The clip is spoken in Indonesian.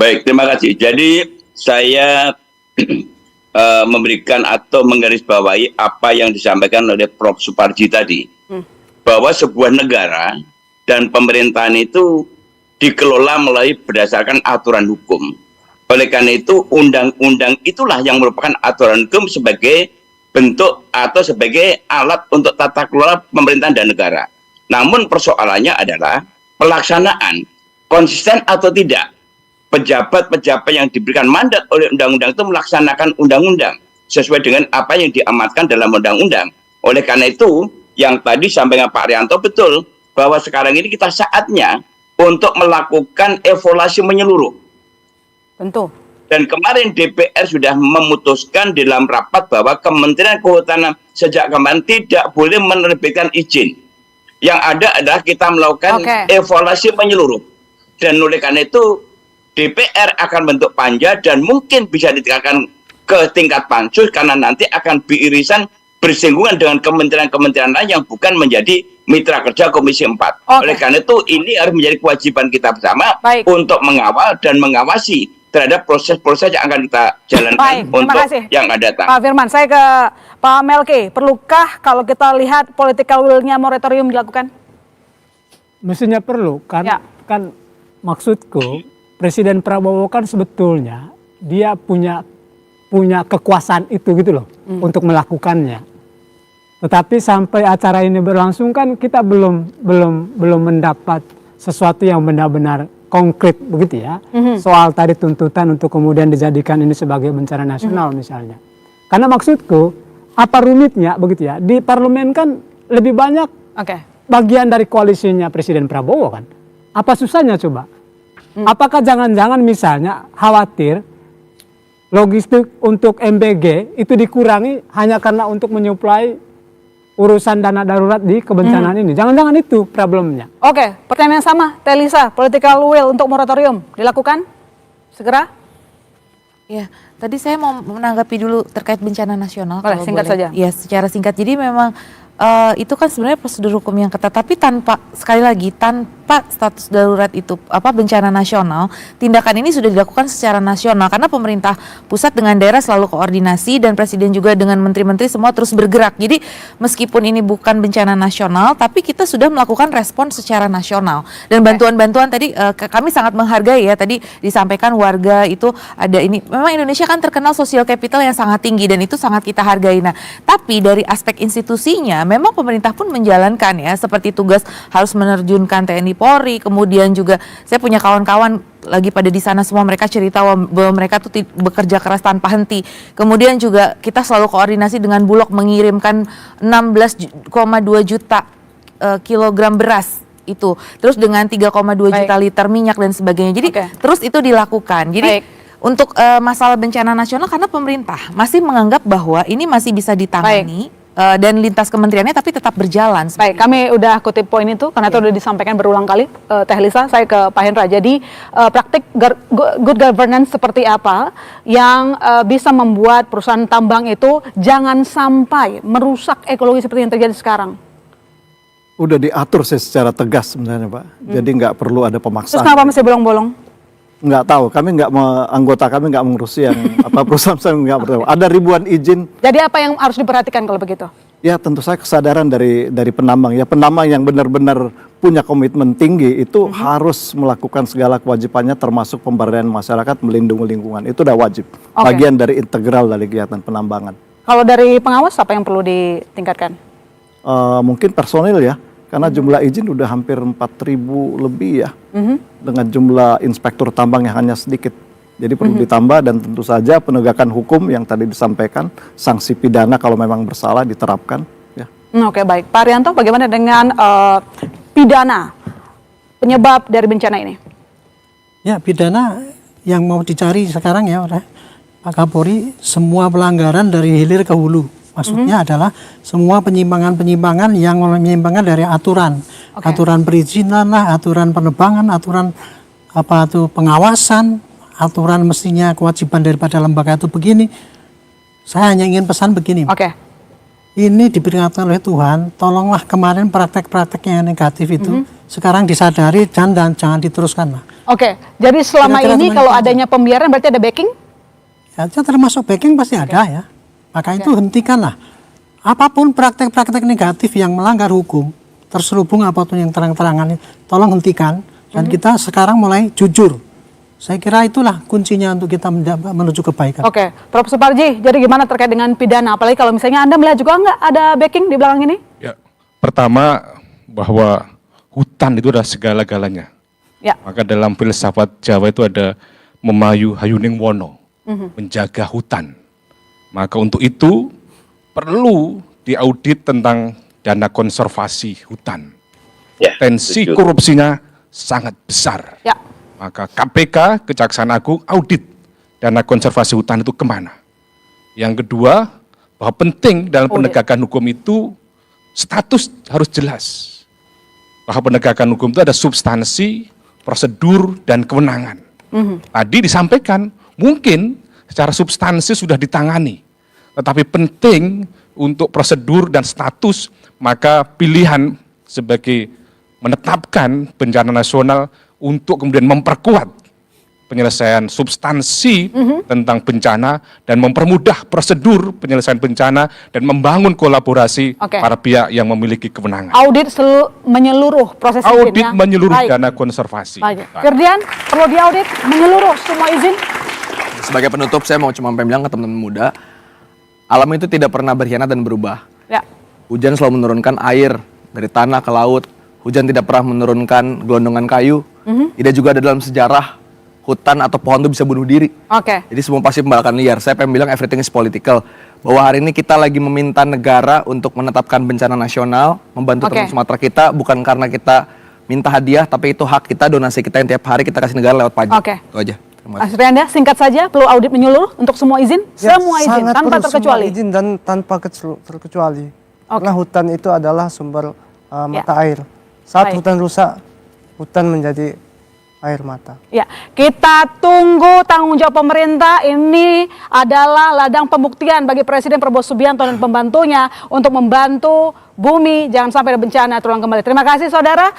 Baik, terima kasih. Jadi saya memberikan atau menggarisbawahi apa yang disampaikan oleh Prof. Suparji tadi, bahwa sebuah negara dan pemerintahan itu dikelola melalui berdasarkan aturan hukum. Oleh karena itu, undang-undang itulah yang merupakan aturan hukum sebagai bentuk atau sebagai alat untuk tata kelola pemerintahan dan negara. Namun persoalannya adalah pelaksanaan, konsisten atau tidak. Pejabat-pejabat yang diberikan mandat oleh undang-undang itu melaksanakan undang-undang sesuai dengan apa yang diamatkan dalam undang-undang. Oleh karena itu, yang tadi sampaikan Pak Rianto betul, bahwa sekarang ini kita saatnya untuk melakukan evaluasi menyeluruh. Tentu. Dan kemarin DPR sudah memutuskan dalam rapat bahwa Kementerian Kehutanan sejak kemarin tidak boleh menerbitkan izin. Yang ada adalah kita melakukan evaluasi menyeluruh. Dan oleh karena itu, DPR akan bentuk panja dan mungkin bisa ditingkatkan ke tingkat pansus karena nanti akan beririsan bersinggungan dengan kementerian-kementerian lain yang bukan menjadi mitra kerja Komisi 4. Oleh karena itu ini harus menjadi kewajiban kita bersama untuk mengawal dan mengawasi terhadap proses-proses yang akan kita jalankan untuk yang akan datang. Pak Firman, saya ke Pak Melki. Perlukah kalau kita lihat political will-nya moratorium dilakukan? Mestinya perlu, kan maksudku Presiden Prabowo kan sebetulnya dia punya kekuasaan itu gitu loh untuk melakukannya. Tetapi sampai acara ini berlangsung kan kita belum mendapat sesuatu yang benar-benar konkret begitu ya. Soal tadi tuntutan untuk kemudian dijadikan ini sebagai bencana nasional misalnya. Karena maksudku apa rumitnya begitu ya. Di parlemen kan lebih banyak bagian dari koalisinya Presiden Prabowo kan. Apa susahnya coba? Apakah jangan-jangan misalnya khawatir logistik untuk MBG itu dikurangi hanya karena untuk menyuplai urusan dana darurat di kebencanaan ini? Jangan-jangan itu problemnya. Oke, pertanyaan yang sama, Telisa, political will untuk moratorium dilakukan segera? Ya, tadi saya mau menanggapi dulu terkait bencana nasional. Boleh, singkat saja. Ya, secara singkat. Jadi memang itu kan sebenarnya prosedur hukum yang ketat, tapi tanpa, sekali lagi, tanpa status darurat itu bencana nasional, tindakan ini sudah dilakukan secara nasional karena pemerintah pusat dengan daerah selalu koordinasi dan presiden juga dengan menteri-menteri semua terus bergerak. Jadi meskipun ini bukan bencana nasional, tapi kita sudah melakukan respon secara nasional dan bantuan-bantuan tadi kami sangat menghargai ya, tadi disampaikan warga itu ada ini. Memang Indonesia kan terkenal social capital yang sangat tinggi dan itu sangat kita hargai. Nah, tapi dari aspek institusinya memang pemerintah pun menjalankan ya, seperti tugas harus menerjunkan TNI Polri, kemudian juga saya punya kawan-kawan lagi pada di sana semua mereka cerita bahwa mereka tuh bekerja keras tanpa henti. Kemudian juga kita selalu koordinasi dengan Bulog mengirimkan 16,2 juta kilogram beras itu. Terus dengan 3,2 juta liter minyak dan sebagainya. Jadi terus itu dilakukan. Jadi untuk masalah bencana nasional karena pemerintah masih menganggap bahwa ini masih bisa ditangani. Dan lintas kementeriannya tapi tetap berjalan. Baik, kami udah kutip poin itu karena itu udah disampaikan berulang kali. Teh Lisa, saya ke Pak Hendra. Jadi praktik good governance seperti apa yang bisa membuat perusahaan tambang itu jangan sampai merusak ekologi seperti yang terjadi sekarang? Udah diatur secara tegas sebenarnya Pak. Jadi nggak perlu ada pemaksaan. Terus kenapa masih bolong-bolong? Nggak tahu, anggota kami nggak mengurusi yang perusahaan nggak bertahu. Ada ribuan izin. Jadi apa yang harus diperhatikan kalau begitu? Ya tentu saya kesadaran dari penambang ya, penambang yang benar-benar punya komitmen tinggi itu harus melakukan segala kewajibannya termasuk pemberdayaan masyarakat, melindungi lingkungan, itu udah wajib. Bagian dari integral dari kegiatan penambangan. Kalau dari pengawas apa yang perlu ditingkatkan? Mungkin personil ya. Karena jumlah izin udah hampir 4.000 lebih ya, dengan jumlah inspektur tambang yang hanya sedikit. Jadi perlu ditambah dan tentu saja penegakan hukum yang tadi disampaikan, sanksi pidana kalau memang bersalah diterapkan. Ya. Oke, baik. Pak Rianto, bagaimana dengan pidana penyebab dari bencana ini? Ya, pidana yang mau dicari sekarang ya oleh Pak Kapolri, semua pelanggaran dari hilir ke hulu. Maksudnya adalah semua penyimpangan-penyimpangan yang menyimpangkan dari aturan. Aturan perizinan lah, aturan penerbangan, aturan pengawasan, aturan mestinya kewajiban daripada lembaga itu begini. Saya hanya ingin pesan begini. Ini diperingatkan oleh Tuhan, tolonglah kemarin praktek-praktek yang negatif itu sekarang disadari dan jangan diteruskan lah. Oke, jadi selama Kira-kira ini seperti kalau itu. adanya pembiaran berarti ada backing? Ya, termasuk backing pasti ada ya. Maka itu hentikanlah. Apapun praktek-praktek negatif yang melanggar hukum, terselubung apapun yang terang-terangan, tolong hentikan. Dan kita sekarang mulai jujur. Saya kira itulah kuncinya untuk kita menuju kebaikan. Oke, Prof. Suparji, jadi gimana terkait dengan pidana? Apalagi kalau misalnya Anda melihat juga nggak ada backing di belakang ini? Ya, pertama bahwa hutan itu adalah segala-galanya. Ya. Maka dalam filsafat Jawa itu ada memayu hayuning wono, menjaga hutan. Maka untuk itu perlu diaudit tentang dana konservasi hutan. Ya, Tensi setuju. korupsinya sangat besar. Ya. Maka KPK, Kejaksaan Agung, audit dana konservasi hutan itu kemana. Yang kedua, bahwa penting dalam Audit. penegakan hukum itu status harus jelas. Bahwa penegakan hukum itu ada substansi, prosedur, dan kewenangan. Tadi disampaikan, mungkin secara substansi sudah ditangani. Tetapi penting untuk prosedur dan status, maka pilihan sebagai menetapkan bencana nasional untuk kemudian memperkuat penyelesaian substansi tentang bencana dan mempermudah prosedur penyelesaian bencana dan membangun kolaborasi Oke. para pihak yang memiliki kewenangan. Audit menyeluruh proses Audit izinnya. menyeluruh Baik. dana konservasi. Baik. Firdian, perlu diaudit menyeluruh semua izin? Sebagai penutup saya mau cuma bilang ke teman-teman muda, alam itu tidak pernah berkhianat dan berubah. Ya. Hujan selalu menurunkan air dari tanah ke laut. Hujan tidak pernah menurunkan gelondongan kayu. Tidak juga ada dalam sejarah hutan atau pohon itu bisa bunuh diri. Oke. Jadi semua pasti pembalakan liar. Saya pengen bilang everything is political. Bahwa hari ini kita lagi meminta negara untuk menetapkan bencana nasional, membantu Oke. teman Sumatera kita, bukan karena kita minta hadiah, tapi itu hak kita, donasi kita yang tiap hari kita kasih negara lewat pajak. Oke. Itu aja. Terima kasih. Mas Rianda, singkat saja, perlu audit menyeluruh untuk semua izin? Ya, Semua izin, sangat tanpa perlu terkecuali? semua izin dan tanpa terkecuali. Oke. Karena hutan itu adalah sumber mata Ya. air. Saat Baik. hutan rusak, hutan menjadi air mata. Ya, kita tunggu tanggung jawab pemerintah. Ini adalah ladang pembuktian bagi Presiden Prabowo Subianto dan pembantunya untuk membantu bumi jangan sampai ada bencana terulang kembali. Terima kasih saudara.